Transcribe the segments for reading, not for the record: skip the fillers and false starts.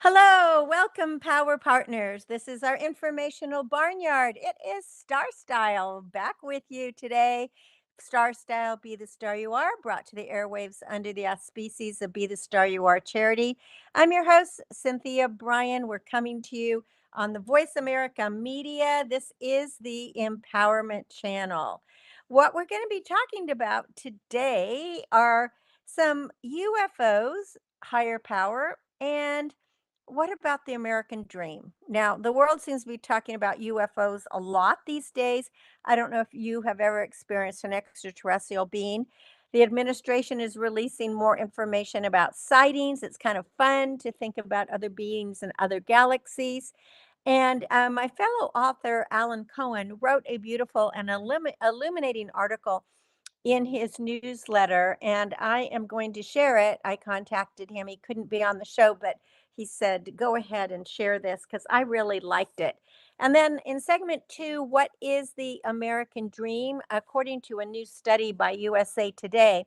Hello, welcome, Power Partners. This is our informational barnyard. It is Starstyle back with you today. Starstyle, Be the Star You Are, brought to the airwaves under the auspices of Be the Star You Are charity. I'm your host, Cynthia Brian. We're coming to you on the Voice America Media. This is the Empowerment Channel. What we're going to be talking about today are some UFOs, higher power, and what about the American dream? Now, the world seems to be talking about UFOs a lot these days. I don't know if you have ever experienced an extraterrestrial being. The administration is releasing more information about sightings. It's kind of fun to think about other beings and other galaxies. And my fellow author, Alan Cohen, wrote a beautiful and illuminating article in his newsletter, and I am going to share it. I contacted him. He couldn't be on the show, but he said, go ahead and share this because I really liked it. And then in segment two, what is the American dream? According to a new study by USA Today,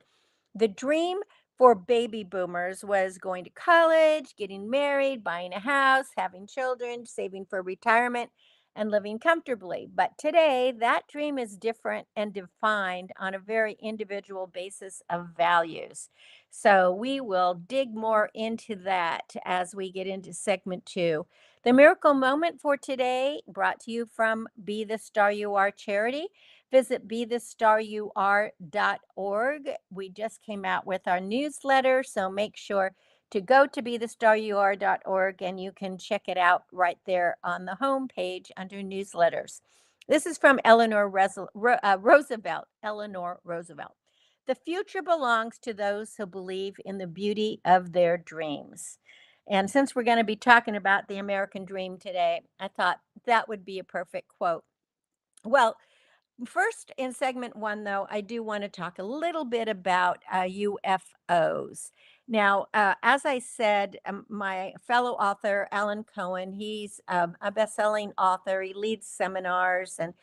the dream for baby boomers was going to college, getting married, buying a house, having children, saving for retirement, and living comfortably. But today, that dream is different and defined on a very individual basis of values. So we will dig more into that as we get into segment two. The miracle moment for today, brought to you from Be the Star You Are charity. Visit bethestaryouare.org. We just came out with our newsletter, so make sure to go to bethestaryouare.org and you can check it out right there on the home page under newsletters. This is from Roosevelt. Eleanor Roosevelt. The future belongs to those who believe in the beauty of their dreams. And since we're going to be talking about the American dream today, I thought that would be a perfect quote. Well, first, in segment one, though, I do want to talk a little bit about UFOs. Now, as I said, my fellow author, Alan Cohen, he's a best-selling author. He leads seminars and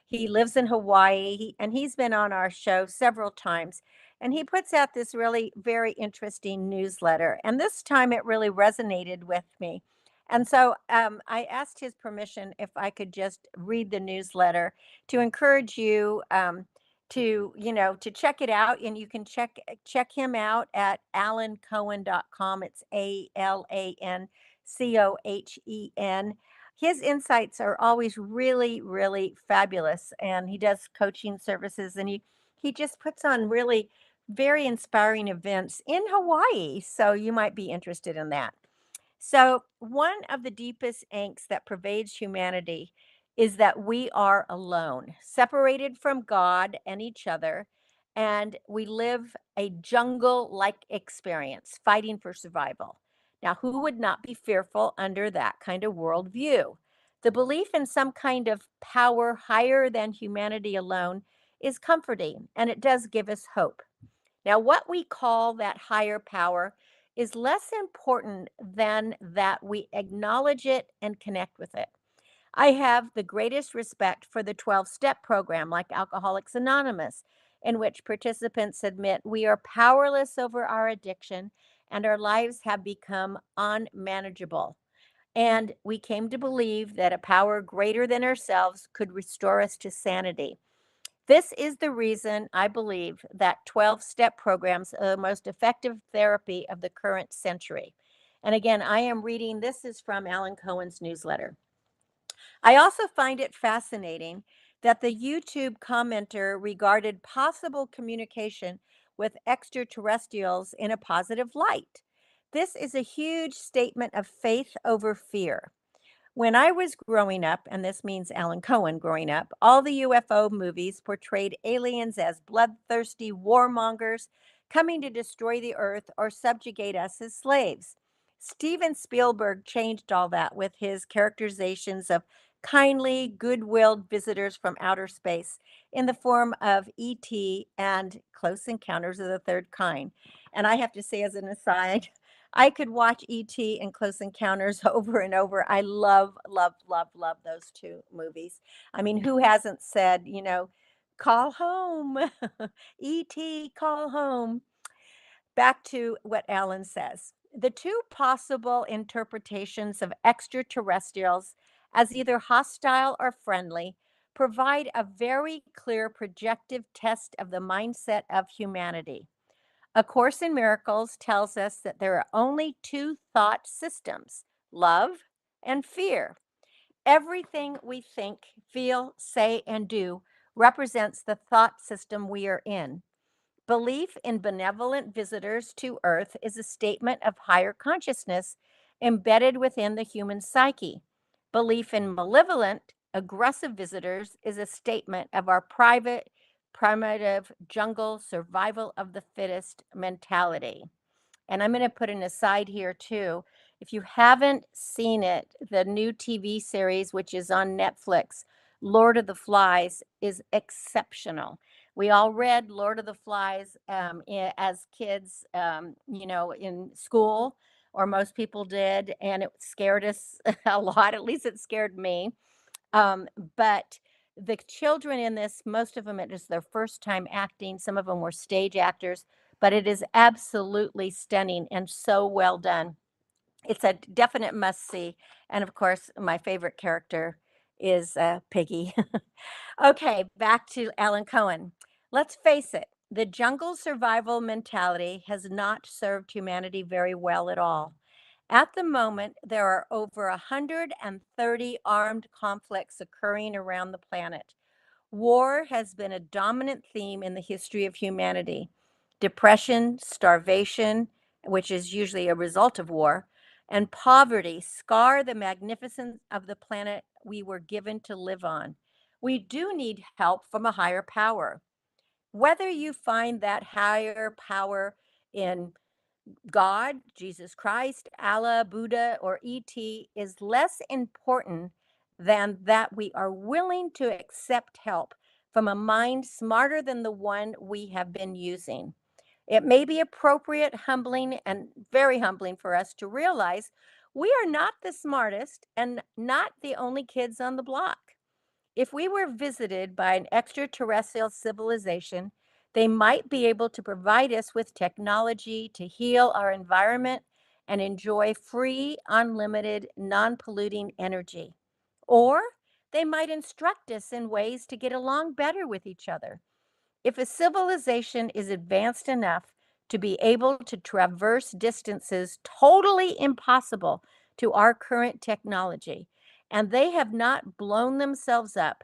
he lives in Hawaii. And he's been on our show several times. And he puts out this really very interesting newsletter. And this time it really resonated with me. And so I asked his permission if I could just read the newsletter to encourage you to check it out, and you can check him out at alancohen.com. It's ALANCOHEN. His insights are always really, really fabulous, and he does coaching services, and he just puts on really very inspiring events in Hawaii, so you might be interested in that. So, one of the deepest angst that pervades humanity is that we are alone, separated from God and each other, and we live a jungle like experience, fighting for survival. Now, who would not be fearful under that kind of worldview? The belief in some kind of power higher than humanity alone is comforting, and it does give us hope. Now, what we call that higher power is less important than that we acknowledge it and connect with it. I have the greatest respect for the 12-step program, like Alcoholics Anonymous, in which participants admit we are powerless over our addiction and our lives have become unmanageable. And we came to believe that a power greater than ourselves could restore us to sanity. This is the reason I believe that 12-step programs are the most effective therapy of the current century. And again, I am reading, this is from Alan Cohen's newsletter. I also find it fascinating that the YouTube commenter regarded possible communication with extraterrestrials in a positive light. This is a huge statement of faith over fear. When I was growing up, and this means Alan Cohen growing up, all the UFO movies portrayed aliens as bloodthirsty warmongers coming to destroy the earth or subjugate us as slaves. Steven Spielberg changed all that with his characterizations of kindly, good-willed visitors from outer space in the form of ET and Close Encounters of the Third Kind. And I have to say, as an aside, I could watch E.T. and Close Encounters over and over. I love, love, love, love those two movies. I mean, who hasn't said, call home, E.T., call home? Back to what Alan says. The two possible interpretations of extraterrestrials as either hostile or friendly provide a very clear projective test of the mindset of humanity. A Course in Miracles tells us that there are only two thought systems: love and fear. Everything we think, feel, say, and do represents the thought system we are in. Belief in benevolent visitors to Earth is a statement of higher consciousness embedded within the human psyche. Belief in malevolent, aggressive visitors is a statement of our private, primitive, jungle, survival of the fittest mentality. And I'm going to put an aside here too. If you haven't seen it, the new TV series, which is on Netflix, Lord of the Flies, is exceptional. We all read Lord of the Flies as kids, in school, or most people did, and it scared us a lot. At least it scared me. Um, but the children in this, most of them, it is their first time acting. Some of them were stage actors, but it is absolutely stunning and so well done. It's a definite must see. And of course, my favorite character is Piggy. Okay, back to Alan Cohen. Let's face it, the jungle survival mentality has not served humanity very well at all. At the moment, there are over 130 armed conflicts occurring around the planet. War has been a dominant theme in the history of humanity. Depression, starvation, which is usually a result of war, and poverty scar the magnificence of the planet we were given to live on. We do need help from a higher power. Whether you find that higher power in God, Jesus Christ, Allah, Buddha, or ET is less important than that we are willing to accept help from a mind smarter than the one we have been using. It may be appropriate, humbling, and very humbling for us to realize we are not the smartest and not the only kids on the block. If we were visited by an extraterrestrial civilization, they might be able to provide us with technology to heal our environment and enjoy free, unlimited, non polluting energy. Or they might instruct us in ways to get along better with each other. If a civilization is advanced enough to be able to traverse distances totally impossible to our current technology, and they have not blown themselves up,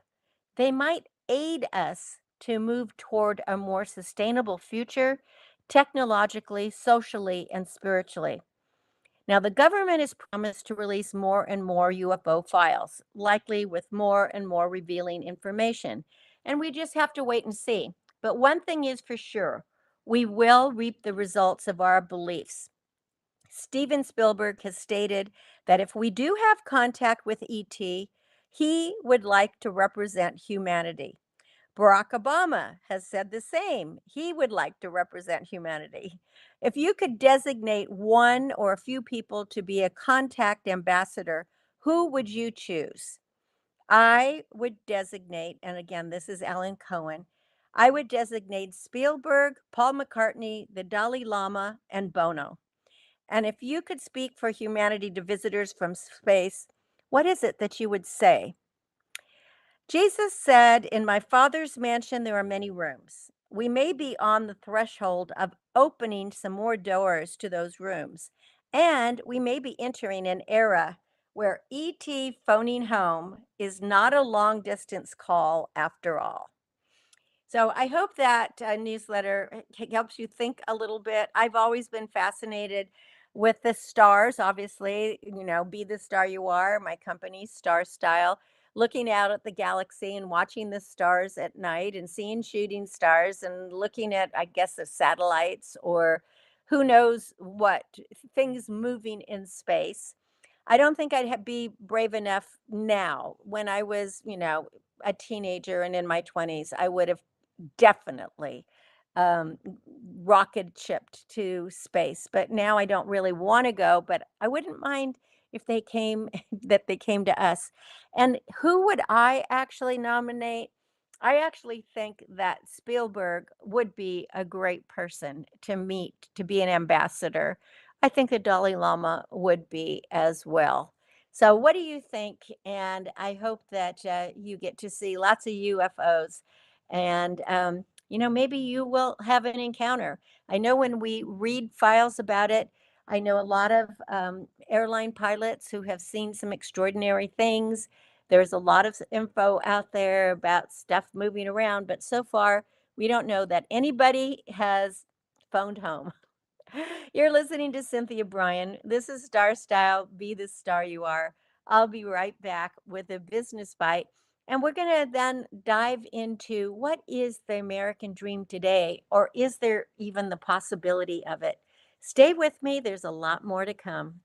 they might aid us to move toward a more sustainable future, technologically, socially, and spiritually. Now, the government has promised to release more and more UFO files, likely with more and more revealing information. And we just have to wait and see. But one thing is for sure, we will reap the results of our beliefs. Steven Spielberg has stated that if we do have contact with ET, he would like to represent humanity. Barack Obama has said the same. He would like to represent humanity. If you could designate one or a few people to be a contact ambassador, who would you choose? I would designate, and again, this is Alan Cohen, I would designate Spielberg, Paul McCartney, the Dalai Lama, and Bono. And if you could speak for humanity to visitors from space, what is it that you would say? Jesus said, "In my Father's mansion, there are many rooms." We may be on the threshold of opening some more doors to those rooms. And we may be entering an era where ET phoning home is not a long distance call after all. So I hope that newsletter helps you think a little bit. I've always been fascinated with the stars, obviously, be the star you are. My company, Starstyle, looking out at the galaxy and watching the stars at night and seeing shooting stars and looking at, I guess, the satellites or who knows what things moving in space. I don't think be brave enough now. When I was, a teenager and in my 20s, I would have definitely um, rocket shipped to space. But now I don't really want to go, but I wouldn't mind if they came, that they came to us. And who would I actually nominate? I actually think that Spielberg would be a great person to meet, to be an ambassador. I think the Dalai Lama would be as well. So, what do you think? And I hope that you get to see lots of UFOs, and maybe you will have an encounter. I know when we read files about it, I know a lot of airline pilots who have seen some extraordinary things. There's a lot of info out there about stuff moving around, but so far we don't know that anybody has phoned home. You're listening to Cynthia Brian. This is Star Style. Be the star you are. I'll be right back with a business bite. And we're going to then dive into what is the American dream today, or is there even the possibility of it? Stay with me. There's a lot more to come.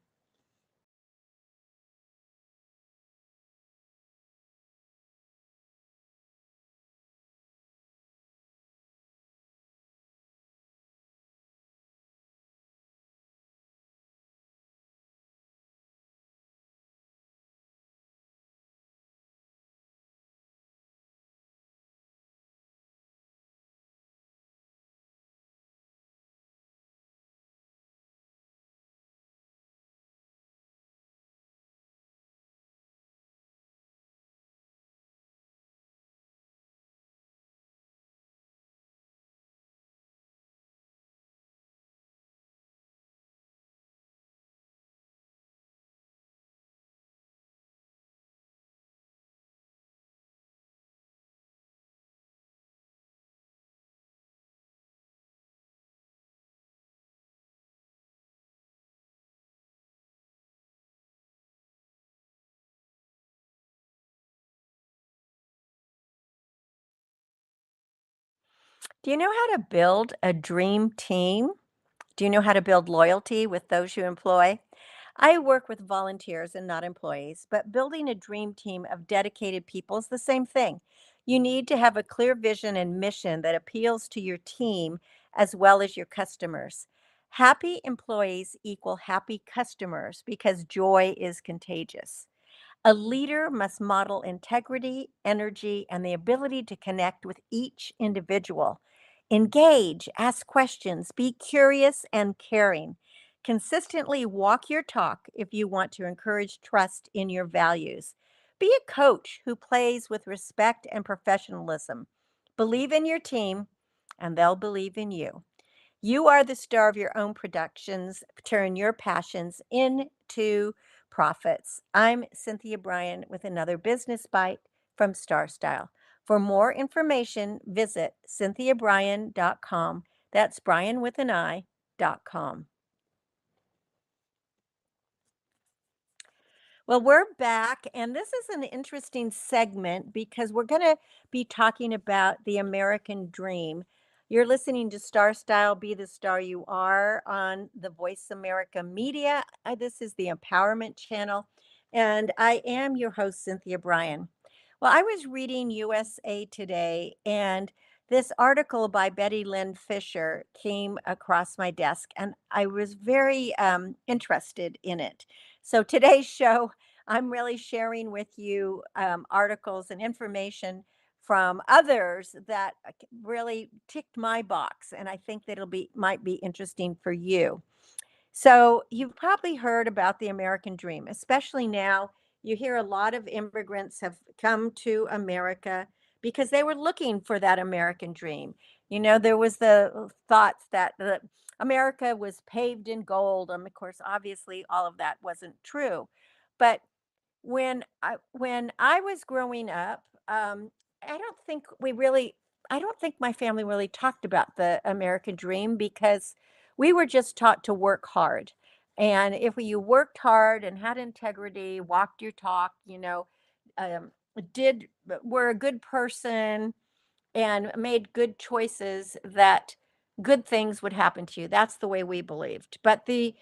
Do you know how to build a dream team? Do you know how to build loyalty with those you employ? I work with volunteers and not employees, but building a dream team of dedicated people is the same thing. You need to have a clear vision and mission that appeals to your team as well as your customers. Happy employees equal happy customers because joy is contagious. A leader must model integrity, energy, and the ability to connect with each individual. Engage, ask questions, be curious and caring. Consistently walk your talk if you want to encourage trust in your values. Be a coach who plays with respect and professionalism. Believe in your team, and they'll believe in you. You are the star of your own productions. Turn your passions into profits. I'm Cynthia Brian with another business bite from Starstyle. For more information, visit cynthiabrian.com. That's Brian with an I.com. Well, we're back, and this is an interesting segment because we're going to be talking about the American dream. You're listening to Star Style Be the Star You Are on the Voice America Media. This is the Empowerment Channel, and I am your host, Cynthia Brian. Well, I was reading USA Today, and this article by Betty Lynn Fisher came across my desk, and I was very interested in it. So today's show, I'm really sharing with you articles and information from others that really ticked my box, and I think that it'll be might be interesting for you. So, you've probably heard about the American dream, especially now. You hear a lot of immigrants have come to America because they were looking for that American dream. There was the thoughts that America was paved in gold. Of course, obviously, all of that wasn't true. But when I was growing up, I don't think we really I don't think my family really talked about the American dream because we were just taught to work hard. And if you worked hard and had integrity, walked your talk, um, did were a good person and made good choices, that good things would happen to you. That's the way we believed. But the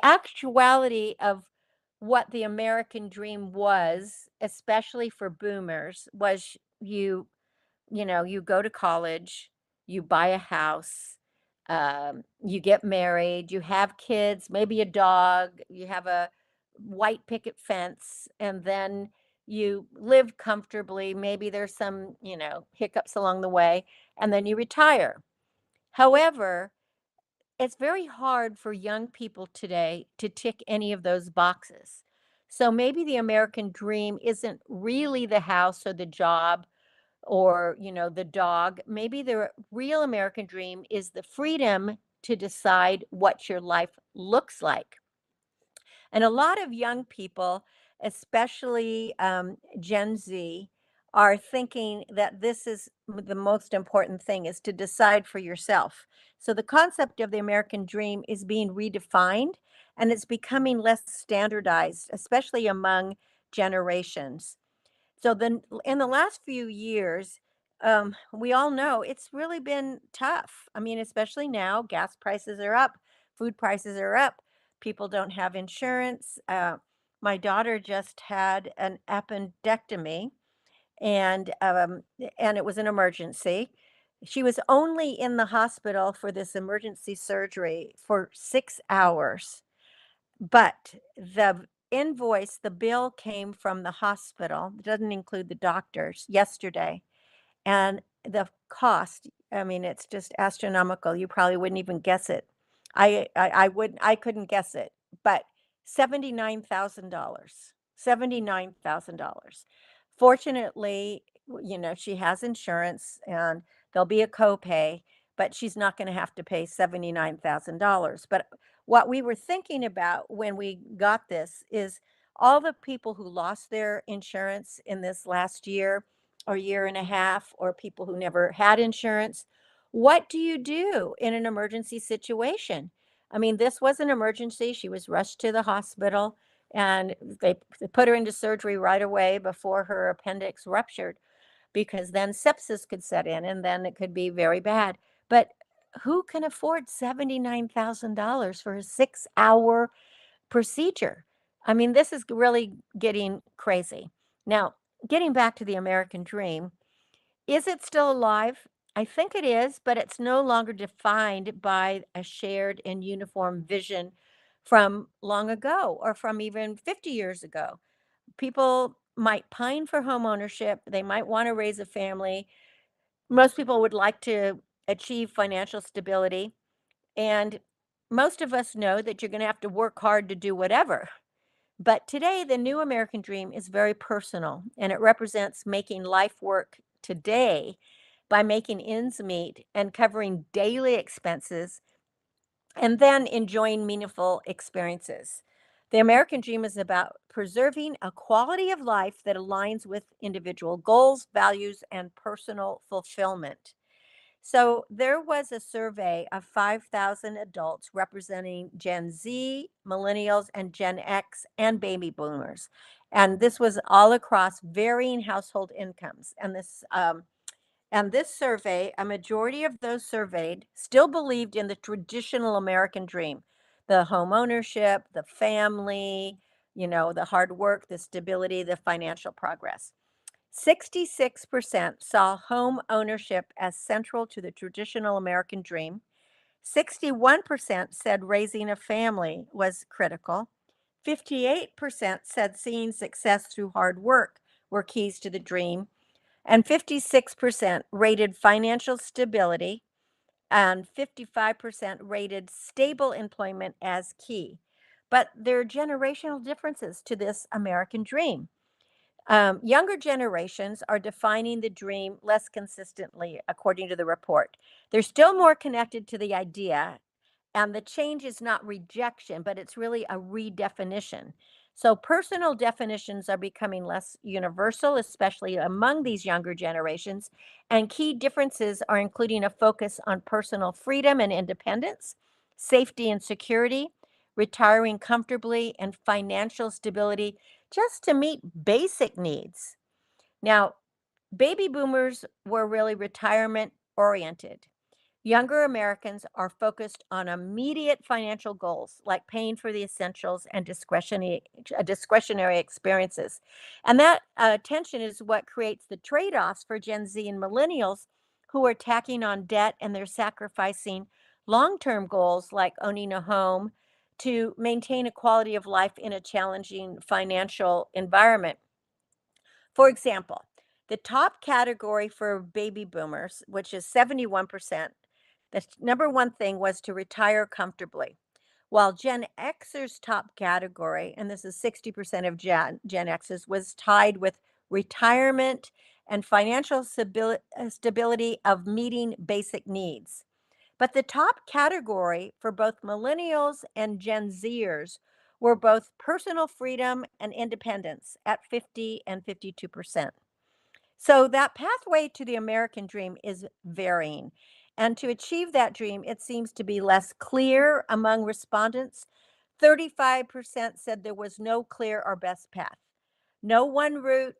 actuality of what the American dream was, especially for boomers, was you go to college, you buy a house, you get married, you have kids, maybe a dog, you have a white picket fence, and then you live comfortably. Maybe there's some, hiccups along the way, and then you retire. However, it's very hard for young people today to tick any of those boxes. So maybe the American dream isn't really the house or the job or, the dog. Maybe the real American dream is the freedom to decide what your life looks like. And a lot of young people, especially Gen Z, are thinking that this is the most important thing is to decide for yourself. So the concept of the American dream is being redefined and it's becoming less standardized, especially among generations. So then in the last few years, we all know it's really been tough. I mean, especially now, gas prices are up, food prices are up, people don't have insurance. My daughter just had an appendectomy, and it was an emergency. She was only in the hospital for this emergency surgery for 6 hours, but the bill came from the hospital. It doesn't include the doctors yesterday. And the cost, I mean, it's just astronomical. You probably wouldn't even guess it. I couldn't guess it, but $79,000. $79,000. Fortunately, she has insurance and there'll be a copay, but she's not going to have to pay $79,000. But what we were thinking about when we got this is all the people who lost their insurance in this last year or year and a half, or people who never had insurance. What do you do in an emergency situation? I mean, this was an emergency. She was rushed to the hospital and they put her into surgery right away before her appendix ruptured because then sepsis could set in and then it could be very bad. But who can afford $79,000 for a 6 hour procedure? I mean, this is really getting crazy. Now, getting back to the American dream, is it still alive? I think it is, but it's no longer defined by a shared and uniform vision from long ago or from even 50 years ago. People might pine for home ownership, they might want to raise a family. Most people would like to achieve financial stability, and most of us know that you're going to have to work hard to do whatever. But today, the new American dream is very personal and it represents making life work today by making ends meet and covering daily expenses and then enjoying meaningful experiences. The American dream is about preserving a quality of life that aligns with individual goals, values, and personal fulfillment. So there was a survey of 5,000 adults representing Gen Z, millennials, and Gen X and baby boomers. And this was all across varying household incomes. And this survey, a majority of those surveyed still believed in the traditional American dream, the home ownership, the family, the hard work, the stability, the financial progress. 66% saw home ownership as central to the traditional American dream. 61% said raising a family was critical. 58% said seeing success through hard work were keys to the dream. And 56% rated financial stability, and 55% rated stable employment as key. But there are generational differences to this American dream. Younger generations are defining the dream less consistently, according to the report. They're still more connected to the idea, and the change is not rejection, but it's really a redefinition. So, personal definitions are becoming less universal, especially among these younger generations. And key differences are including a focus on personal freedom and independence, safety and security, retiring comfortably, and financial stability just to meet basic needs. Now, baby boomers were really retirement oriented. Younger Americans are focused on immediate financial goals like paying for the essentials and discretionary experiences. And that tension is what creates the trade offs for Gen Z and millennials who are tacking on debt and they're sacrificing long term goals like owning a home to maintain a quality of life in a challenging financial environment. For example, the top category for baby boomers, which is 71%, The number one thing was to retire comfortably. While Gen Xers' top category, and this is 60% of Gen Xers, was tied with retirement and financial stability of meeting basic needs. But the top category for both millennials and Gen Zers were both personal freedom and independence at 50 and 52%. So that pathway to the American dream is varying. And to achieve that dream, it seems to be less clear among respondents. 35% said there was no clear or best path. No one route,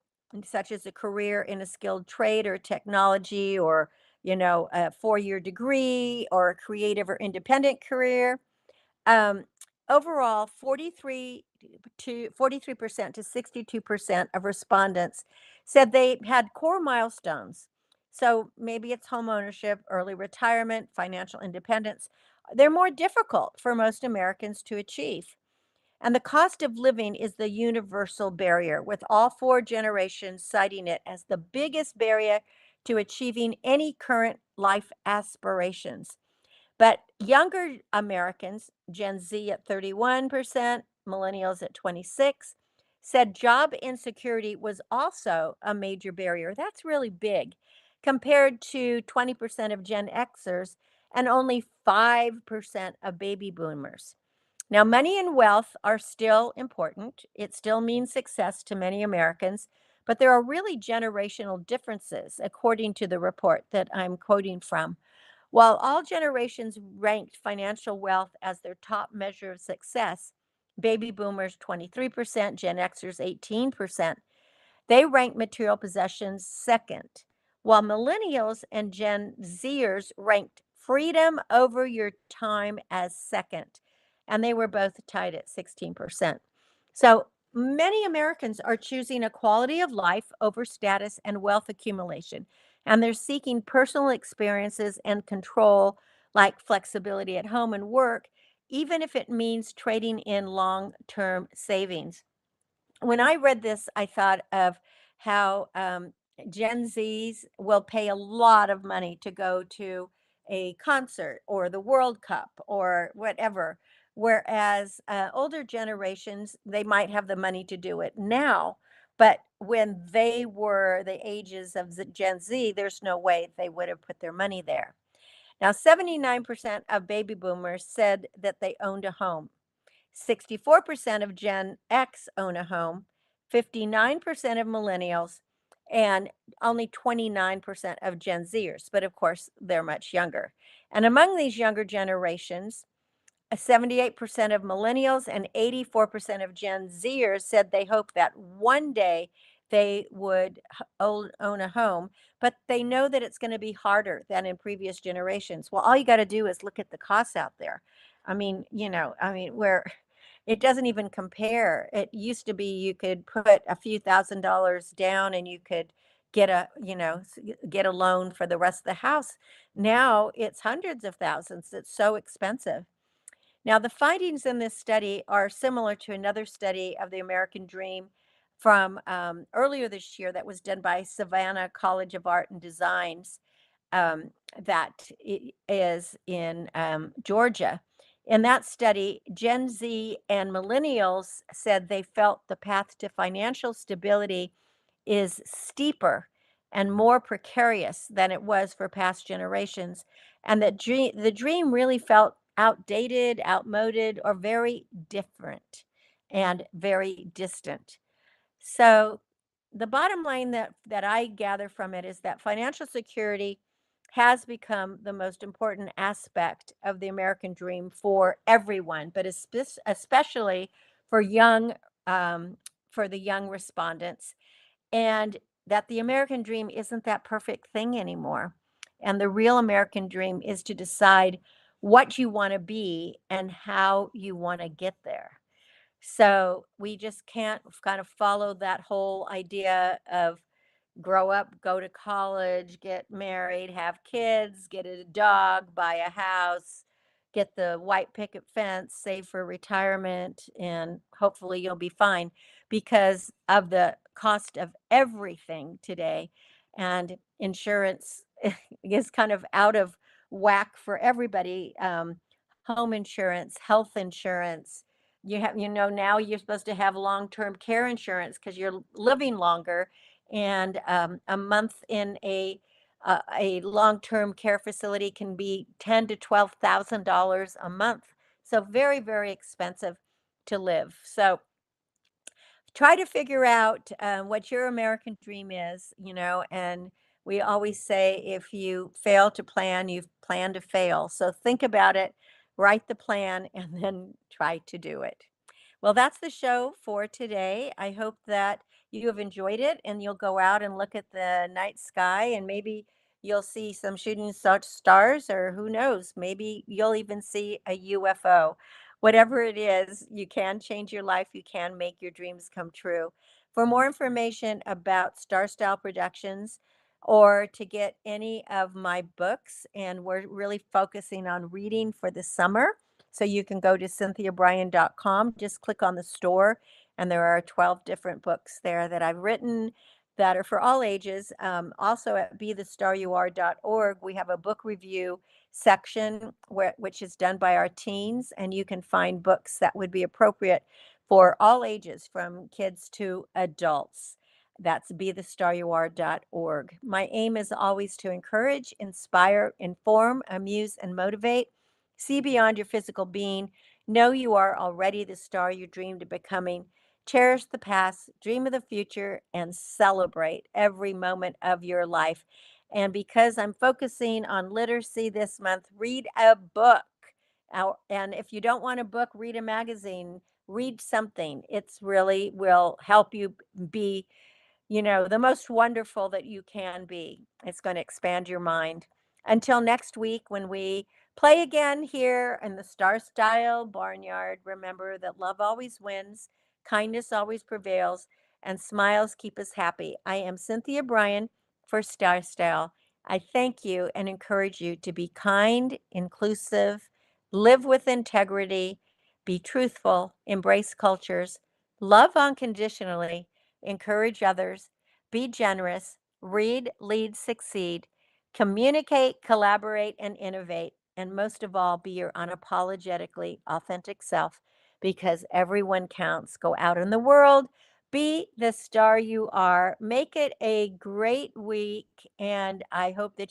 such as a career in a skilled trade or technology or, a 4-year degree or a creative or independent career. Um, Overall, 43% to 62% of respondents said they had core milestones. So maybe it's home ownership, early retirement, financial independence. They're more difficult for most Americans to achieve. And the cost of living is the universal barrier, with all four generations citing it as the biggest barrier to achieving any current life aspirations. But younger Americans, Gen Z at 31%, millennials at 26, said job insecurity was also a major barrier. That's really big compared to 20% of Gen Xers and only 5% of baby boomers. Now, money and wealth are still important. It still means success to many Americans, but there are really generational differences, according to the report that I'm quoting from. While all generations ranked financial wealth as their top measure of success, baby boomers 23%, Gen Xers 18%, they rank material possessions second, while millennials and Gen Zers ranked freedom over your time as second, and they were both tied at 16%. So many Americans are choosing a quality of life over status and wealth accumulation, and they're seeking personal experiences and control, like flexibility at home and work, even if it means trading in long term savings. When I read this, I thought of how Gen Zs will pay a lot of money to go to a concert or the World Cup or whatever. Whereas older generations, they might have the money to do it now. But when they were the ages of Gen Z, there's no way they would have put their money there. Now, 79% of baby boomers said that they owned a home. 64% of Gen X own a home, 59% of millennials, and only 29% of Gen Zers. But of course, they're much younger. And among these younger generations, 78% of millennials and 84% of Gen Zers said they hope that one day they would own a home, but they know that it's going to be harder than in previous generations. Well, all you got to do is look at the costs out there. Where it doesn't even compare. It used to be you could put a few $1,000s down and you could get a loan for the rest of the house. Now it's hundreds of thousands. It's so expensive. Now, the findings in this study are similar to another study of the American Dream from earlier this year that was done by Savannah College of Art and Designs, um, that is in Georgia. In that study, Gen Z and millennials said they felt the path to financial stability is steeper and more precarious than it was for past generations, and that the dream really felt outdated, outmoded, or very different and very distant. So the bottom line that I gather from it is that financial security has become the most important aspect of the American dream for everyone, but especially for young um, for the young respondents, and that the American dream isn't that perfect thing anymore. And the real American dream is to decide what you want to be and how you want to get there. So we just can't kind of follow that whole idea of grow up, go to college, get married, have kids, get a dog, buy a house, get the white picket fence, save for retirement, and hopefully you'll be fine because of the cost of everything today. And insurance is kind of out of whack for everybody. Home insurance, health insurance. Now you're supposed to have long-term care insurance because you're living longer, and a month in a long-term care facility can be $10,000 to $12,000 a month. So very, very expensive to live. So try to figure out what your American dream is, and we always say if you fail to plan, you've planned to fail. So think about it, write the plan, and then try to do it. Well, that's the show for today. I hope that you have enjoyed it and you'll go out and look at the night sky and maybe you'll see some shooting stars, or who knows, maybe you'll even see a UFO. Whatever it is, you can change your life, you can make your dreams come true. For more information about Star Style Productions or to get any of my books, and we're really focusing on reading for the summer, so you can go to cynthiabrian.com, just click on the store, and there are 12 different books there that I've written that are for all ages. Also at bethestaryouare.org, we have a book review section which is done by our teens, and you can find books that would be appropriate for all ages, from kids to adults. That's bethestaryouare.org. My aim is always to encourage, inspire, inform, amuse, and motivate. See beyond your physical being. Know you are already the star you dreamed of becoming. Cherish the past, dream of the future, and celebrate every moment of your life. And because I'm focusing on literacy this month, read a book. And if you don't want a book, read a magazine, read something. It's really will help you be the most wonderful that you can be. It's going to expand your mind. Until next week, when we play again here in the Star Style Barnyard, remember that love always wins, kindness always prevails, and smiles keep us happy. I am Cynthia Brian for Star Style. I thank you and encourage you to be kind, inclusive, live with integrity, be truthful, embrace cultures, love unconditionally, encourage others, be generous, read, lead, succeed, communicate, collaborate, and innovate. And most of all, be your unapologetically authentic self, because everyone counts. Go out in the world, be the star you are, make it a great week, and I hope that